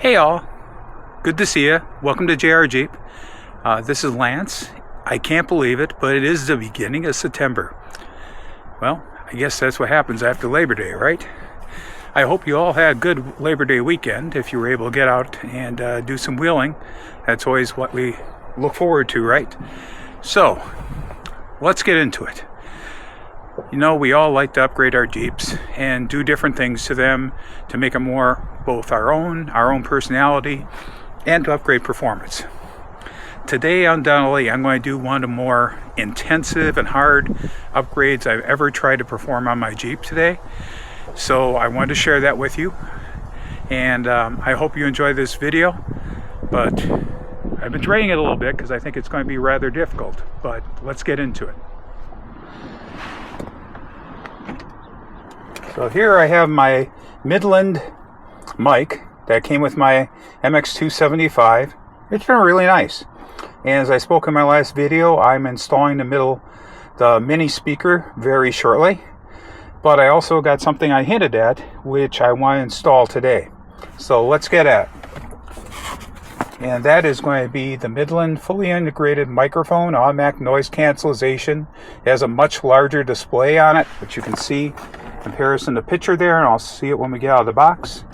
Hey all, good to see you. Welcome to JR Jeep. This is Lance. I can't believe it, but it is the beginning of September. Well, I guess that's what happens after Labor Day, right? I hope you all had a good Labor Day weekend. If you were able to get out and do some wheeling, that's always what we look forward to, right? So, let's get into it. You know, we all like to upgrade our Jeeps and do different things to them to make them more both our own personality, and to upgrade performance. Today, undoubtedly, I'm going to do one of the more intensive and hard upgrades I've ever tried to perform on my Jeep today. So I wanted to share that with you, and I hope you enjoy this video. But I've been dreading it a little bit because I think it's going to be rather difficult, but let's get into it. So here I have my Midland mic that came with my MX275. It's been really nice. And as I spoke in my last video, I'm installing the mini speaker very shortly. But I also got something I hinted at, which I want to install today. So let's get at it. And that is going to be the Midland fully integrated microphone, automatic noise cancellation. It has a much larger display on it, which you can see comparison to picture there, and I'll see it when we get out of the box.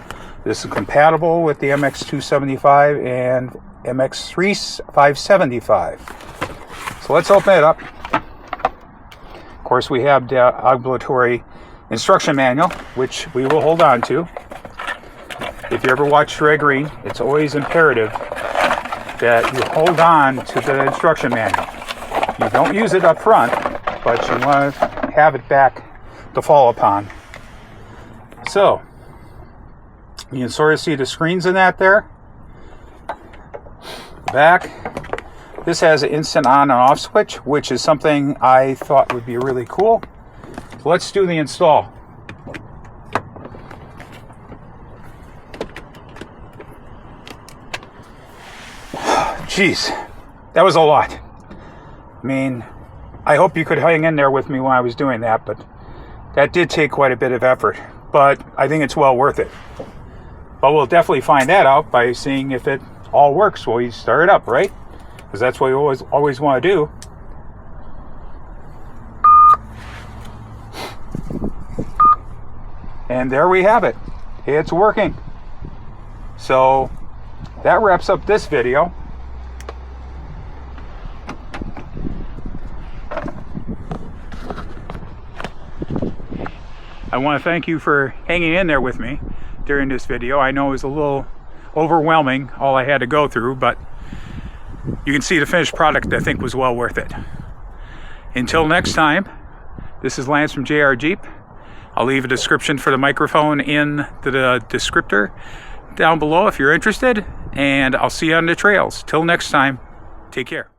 This is compatible with the MX275 and MX575. So let's open it up. Of course, we have the obligatory instruction manual, which we will hold on to. If you ever watch Red Green, it's always imperative that you hold on to the instruction manual. You don't use it up front, but you want to have it back to fall upon. So you can sort of see the screens in that there. Back, this has an instant on and off switch, which is something I thought would be really cool. So let's do the install. Jeez, that was a lot. I mean, I hope you could hang in there with me when I was doing that, but that did take quite a bit of effort, but I think it's well worth it. But we'll definitely find that out by seeing if it all works when we start it up, right? Because that's what we always want to do. And there we have it. It's working. So that wraps up this video. I want to thank you for hanging in there with me during this video. I know it was a little overwhelming, all I had to go through, but you can see the finished product I think was well worth it. Until next time, this is Lance from JR Jeep. I'll leave a description for the microphone in the descriptor down below if you're interested, and I'll see you on the trails. Till next time, take care.